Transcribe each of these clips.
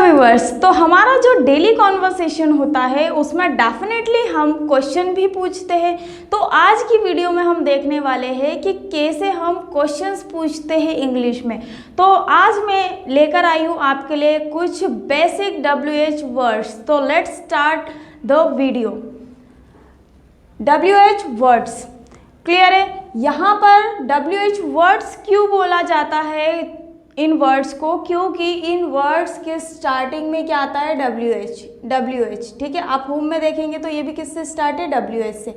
Viewers, तो हमारा जो डेली कॉन्वर्सेशन होता है उसमें डेफिनेटली हम क्वेश्चन भी पूछते हैं। तो आज की वीडियो में हम देखने वाले हैं कि कैसे हम क्वेश्चंस पूछते हैं इंग्लिश में। तो आज मैं लेकर आई हूँ आपके लिए कुछ बेसिक WH वर्ड्स। तो let's start the video. WH words clear है। यहाँ पर WH वर्ड्स क्यों बोला जाता है इन वर्ड्स को, क्योंकि इन वर्ड्स के स्टार्टिंग में क्या आता है WH। ठीक है, आप होम में देखेंगे तो ये भी किससे स्टार्ट है, WH से,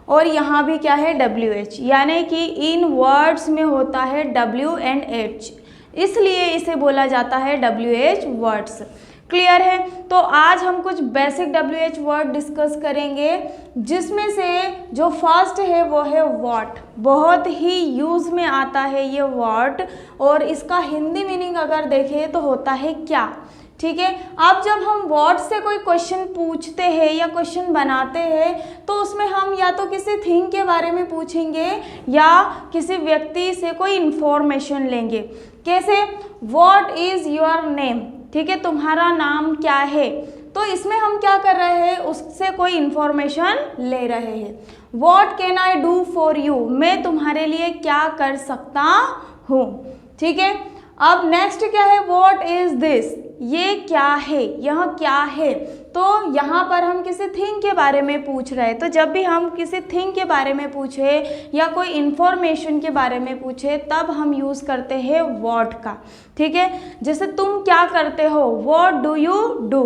और यहाँ भी क्या है WH, यानी कि इन वर्ड्स में होता है W एंड H, इसलिए इसे बोला जाता है WH वर्ड्स। क्लियर है। तो आज हम कुछ बेसिक WH वर्ड डिस्कस करेंगे, जिसमें से जो फर्स्ट है वो है व्हाट। बहुत ही यूज़ में आता है ये वर्ड, और इसका हिंदी मीनिंग अगर देखें तो होता है क्या। ठीक है, अब जब हम व्हाट से कोई क्वेश्चन पूछते हैं या क्वेश्चन बनाते हैं तो उसमें हम या तो किसी थिंग के बारे में पूछेंगे या किसी व्यक्ति से कोई इंफॉर्मेशन लेंगे। कैसे, व्हाट इज़ योर नेम, ठीक है, तुम्हारा नाम क्या है। तो इसमें हम क्या कर रहे हैं, उससे कोई इंफॉर्मेशन ले रहे हैं। What can I do for you, मैं तुम्हारे लिए क्या कर सकता हूँ। ठीक है, अब नेक्स्ट क्या है, व्हाट इज दिस, ये क्या है, यह क्या है। तो यहाँ पर हम किसी थिंग के बारे में पूछ रहे हैं। तो जब भी हम किसी थिंग के बारे में पूछे या कोई इंफॉर्मेशन के बारे में पूछे तब हम यूज़ करते हैं व्हाट का। ठीक है, जैसे तुम क्या करते हो, व्हाट डू यू डू।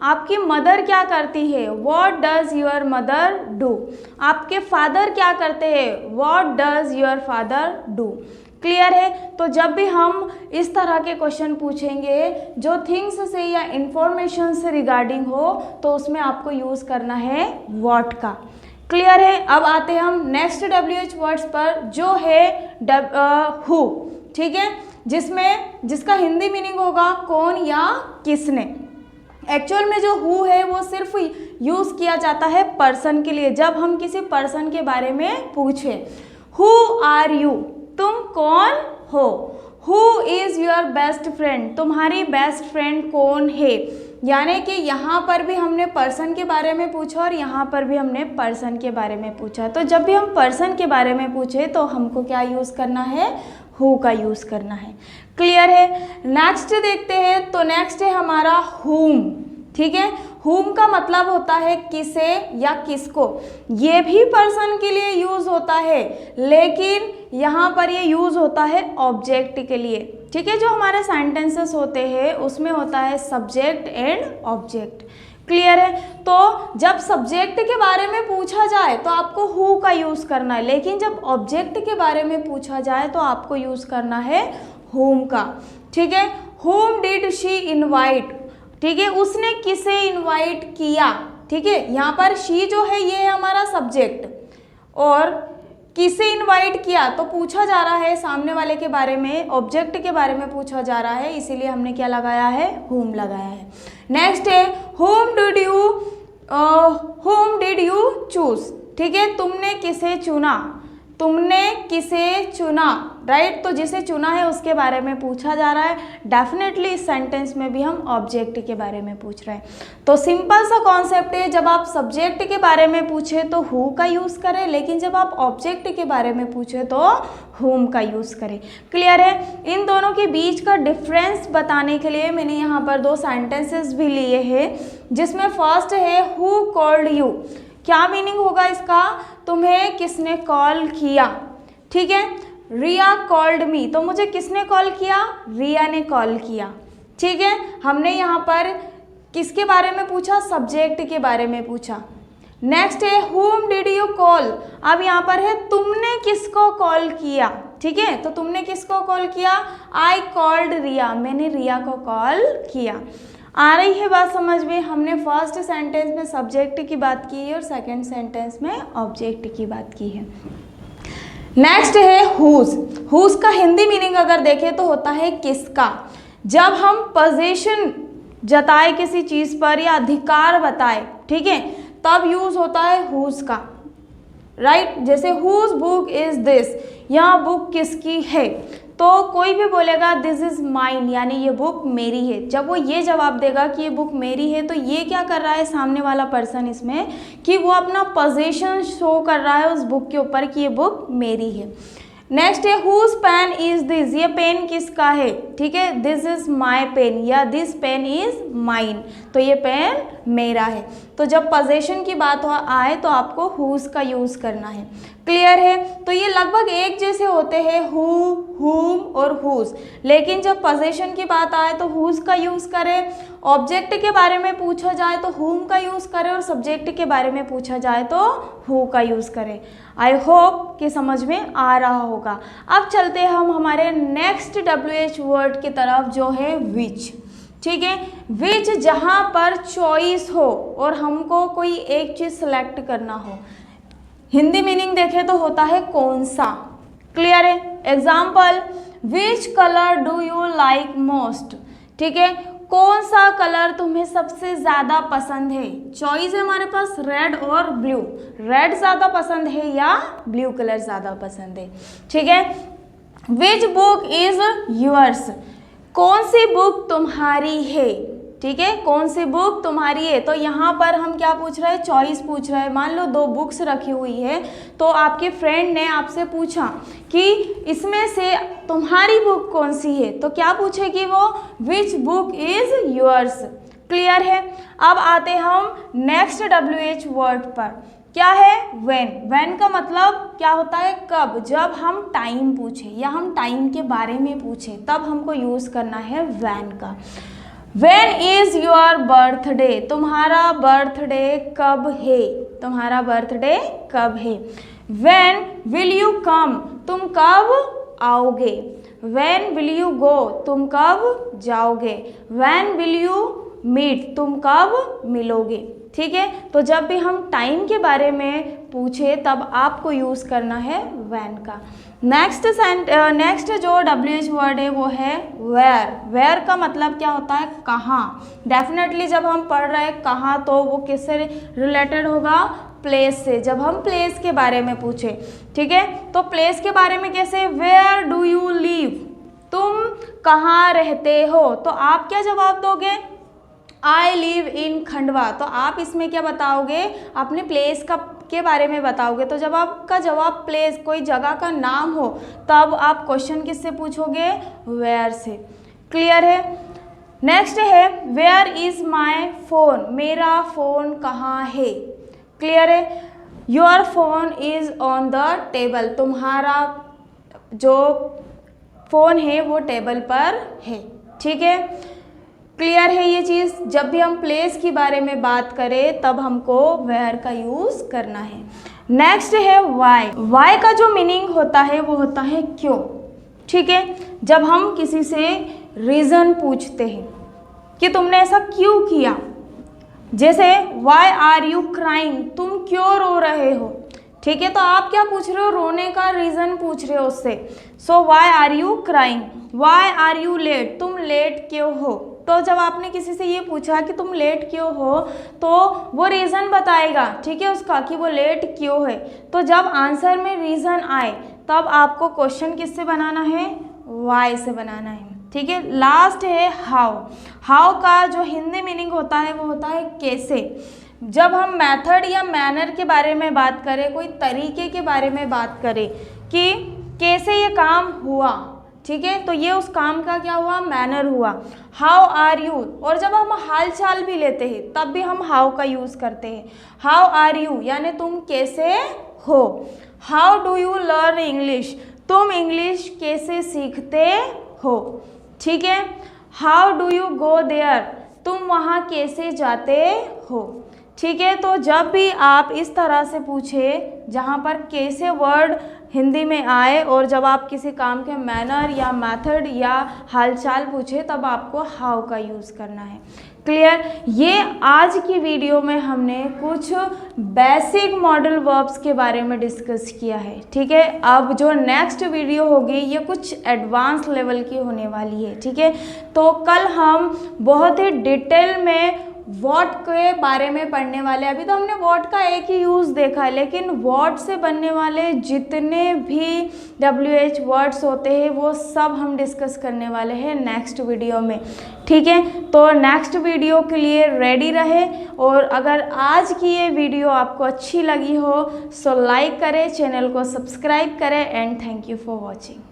आपकी मदर क्या करती है, what does your mother do. आपके फादर क्या करते हैं, what does your father do. Clear है। तो जब भी हम इस तरह के क्वेश्चन पूछेंगे जो थिंग्स से या इंफॉर्मेशन से रिगार्डिंग हो तो उसमें आपको यूज़ करना है व्हाट का। क्लियर है। अब आते हैं हम नेक्स्ट WH वर्ड्स पर, जो है हु। ठीक है, जिसका हिंदी मीनिंग होगा कौन या किसने। एक्चुअल में जो हु है वो सिर्फ यूज़ किया जाता है पर्सन के लिए, जब हम किसी पर्सन के बारे में पूछें। हु आर यू, तुम कौन हो। Who is your best friend, तुम्हारी बेस्ट फ्रेंड कौन है। यानी कि यहाँ पर भी हमने पर्सन के बारे में पूछा और यहाँ पर भी हमने पर्सन के बारे में पूछा। तो जब भी हम पर्सन के बारे में पूछे तो हमको क्या यूज़ करना है, हु का यूज़ करना है। क्लियर है। नेक्स्ट देखते हैं, तो नेक्स्ट है हमारा हुम। ठीक है, हुम का मतलब होता है किसे या किसको। ये भी पर्सन के लिए यूज़ होता है, लेकिन यहाँ पर ये यूज़ होता है ऑब्जेक्ट के लिए। ठीक है, जो हमारे सेंटेंसेस होते हैं उसमें होता है सब्जेक्ट एंड ऑब्जेक्ट। क्लियर है। तो जब सब्जेक्ट के बारे में पूछा जाए तो आपको हु का यूज़ करना है, लेकिन जब ऑब्जेक्ट के बारे में पूछा जाए तो आपको यूज़ करना है हुम का। ठीक है, हुम डिड शी इनवाइट। ठीक है, उसने किसे इनवाइट किया। ठीक है, यहाँ पर शी जो है ये है हमारा सब्जेक्ट, और किसे इनवाइट किया तो पूछा जा रहा है सामने वाले के बारे में, ऑब्जेक्ट के बारे में पूछा जा रहा है, इसीलिए हमने क्या लगाया है, हुम लगाया है। नेक्स्ट है हुम डिड यू चूज। ठीक है, तुमने किसे चुना, तुमने किसे चुना, राइट। तो जिसे चुना है उसके बारे में पूछा जा रहा है। डेफिनेटली इस सेंटेंस में भी हम ऑब्जेक्ट के बारे में पूछ रहे हैं। तो सिंपल सा कॉन्सेप्ट है, जब आप सब्जेक्ट के बारे में पूछे तो हु का यूज़ करें, लेकिन जब आप ऑब्जेक्ट के बारे में पूछे तो हुम का यूज़ करें। क्लियर है। इन दोनों के बीच का डिफरेंस बताने के लिए मैंने यहाँ पर दो सेंटेंसेस भी लिए हैं, जिसमें फर्स्ट है हु कॉल्ड यू। क्या मीनिंग होगा इसका, तुम्हें किसने कॉल किया। ठीक है, रिया कॉल्ड मी, तो मुझे किसने कॉल किया, रिया ने कॉल किया। ठीक है, हमने यहाँ पर किसके बारे में पूछा, सब्जेक्ट के बारे में पूछा। नेक्स्ट है हुम डिड यू कॉल। अब यहाँ पर है तुमने किसको कॉल किया। ठीक है, तो तुमने किसको कॉल किया, आई कॉल्ड रिया, मैंने रिया को कॉल किया। आ रही है बात समझ में। हमने फर्स्ट सेंटेंस में सब्जेक्ट की बात की है और सेकंड सेंटेंस में ऑब्जेक्ट की बात की है। नेक्स्ट है हुज। हुज का हिंदी मीनिंग अगर देखें तो होता है किसका। जब हम पोजीशन जताए किसी चीज़ पर या अधिकार बताए, ठीक है, तब यूज़ होता है हुज का, राइट। जैसे हुज बुक इज़ दिस, यह बुक किसकी है। तो कोई भी बोलेगा दिस इज़ माइन, यानी ये बुक मेरी है। जब वो ये जवाब देगा कि ये बुक मेरी है, तो ये क्या कर रहा है सामने वाला पर्सन इसमें, कि वो अपना पोजीशन शो कर रहा है उस बुक के ऊपर कि ये बुक मेरी है। नेक्स्ट है हुज पेन इज दिस, ये पेन किसका है, ठीक है, दिस इज माई पेन या दिस पेन इज माइन, तो ये पेन मेरा है। तो जब पोजेशन की बात आए तो आपको हुज का यूज़ करना है। क्लियर है? तो ये लगभग एक जैसे होते हैं, हु, हुम और हुज, लेकिन जब पोजेशन की बात आए तो हुज का यूज़ करें, ऑब्जेक्ट के बारे में पूछा जाए तो हुम का यूज़ करें, और सब्जेक्ट के बारे में पूछा जाए तो हु का यूज़ करें। आई होप कि समझ में आ रहा होगा। अब चलते हैं हम हमारे नेक्स्ट WH वर्ड की तरफ, जो है विच। ठीक है, विच जहाँ पर चॉइस हो और हमको कोई एक चीज़ सेलेक्ट करना हो। हिंदी मीनिंग देखें तो होता है कौन सा। क्लियर है? Example, which colour do you like most, ठीक है, कौन सा कलर तुम्हें सबसे ज़्यादा पसंद है। चॉइस है हमारे पास रेड और ब्लू, रेड ज़्यादा पसंद है या ब्लू कलर ज़्यादा पसंद है। ठीक है, विच बुक इज़ योर्स, कौन सी बुक तुम्हारी है। ठीक है, कौन सी बुक तुम्हारी है, तो यहाँ पर हम क्या पूछ रहे हैं, चॉइस पूछ रहे हैं। मान लो 2 बुक्स रखी हुई है, तो आपके फ्रेंड ने आपसे पूछा कि इसमें से तुम्हारी बुक कौन सी है, तो क्या पूछेगी वो, which book is yours. Clear है? अब आते हम नेक्स्ट WH वर्ड पर, क्या है, व्हेन। व्हेन का मतलब क्या होता है, कब, जब हम टाइम पूछे या हम टाइम के बारे में पूछे तब हमको यूज़ करना है व्हेन का। When is your birthday, तुम्हारा बर्थडे कब है, तुम्हारा बर्थडे कब है। When will you come, तुम कब आओगे। When will you go, तुम कब जाओगे। When will you meet, तुम कब मिलोगे। ठीक है, तो जब भी हम टाइम के बारे में पूछे तब आपको यूज़ करना है when का। नेक्स्ट जो WH वर्ड है वो है वेयर। वेयर का मतलब क्या होता है, कहाँ। डेफिनेटली जब हम पढ़ रहे हैं कहाँ, तो वो किससे रिलेटेड होगा, प्लेस से। जब हम प्लेस के बारे में पूछे, ठीक है, तो प्लेस के बारे में कैसे, वेयर डू यू लिव, तुम कहाँ रहते हो, तो आप क्या जवाब दोगे, आई लिव इन खंडवा। तो आप इसमें क्या बताओगे, अपने प्लेस का के बारे में बताओगे। तो जब आपका जवाब प्लेस, कोई जगह का नाम हो, तब आप क्वेश्चन किससे पूछोगे, वेयर से। क्लियर है? नेक्स्ट है वेयर इज़ माई फ़ोन, मेरा फ़ोन कहाँ है। क्लियर है? Your phone is on the table, तुम्हारा जो फ़ोन है वो टेबल पर है। ठीक है, क्लियर है ये चीज़। जब भी हम प्लेस के बारे में बात करें तब हमको वेयर का यूज़ करना है। नेक्स्ट है वाई। वाई का जो मीनिंग होता है वो होता है क्यों। ठीक है, जब हम किसी से रीज़न पूछते हैं कि तुमने ऐसा क्यों किया, जैसे वाई आर यू क्राइंग, तुम क्यों रो रहे हो। ठीक है, तो आप क्या पूछ रहे हो, रोने का रीज़न पूछ रहे हो उससे। So why are you crying. Why are you late, तुम लेट क्यों हो। तो जब आपने किसी से ये पूछा कि तुम लेट क्यों हो, तो वो रीज़न बताएगा, ठीक है, उसका कि वो लेट क्यों है। तो जब आंसर में रीज़न आए तब आपको क्वेश्चन किससे बनाना है, वाई से बनाना है। ठीक है, लास्ट है हाउ। हाउ का जो हिंदी मीनिंग होता है वो होता है कैसे। जब हम मेथड या मैनर के बारे में बात करें, कोई तरीके के बारे में बात करें कि कैसे ये काम हुआ, ठीक है, तो ये उस काम का क्या हुआ, मैनर हुआ। हाउ आर यू, और जब हम हाल चाल भी लेते हैं तब भी हम हाउ का यूज़ करते हैं। हाउ आर यू यानी तुम कैसे हो। How do you learn English, तुम इंग्लिश कैसे सीखते हो। ठीक है, how do you go there, तुम वहाँ कैसे जाते हो। ठीक है, तो जब भी आप इस तरह से पूछे जहाँ पर कैसे वर्ड हिंदी में आए, और जब आप किसी काम के मैनर या मेथड या हालचाल पूछे तब आपको हाउ का यूज़ करना है। क्लियर? ये आज की वीडियो में हमने कुछ बेसिक मॉडल वर्ब्स के बारे में डिस्कस किया है। ठीक है, अब जो नेक्स्ट वीडियो होगी ये कुछ एडवांस लेवल की होने वाली है। ठीक है, तो कल हम बहुत ही डिटेल में वॉट के बारे में पढ़ने वाले। अभी तो हमने वॉट का एक ही यूज़ देखा है, लेकिन वॉट से बनने वाले जितने भी WH वर्ड्स होते हैं वो सब हम डिस्कस करने वाले हैं नेक्स्ट वीडियो में। ठीक है, तो नेक्स्ट वीडियो के लिए रेडी रहे। और अगर आज की ये वीडियो आपको अच्छी लगी हो सो लाइक करें, चैनल को सब्सक्राइब करें and thank you for watching.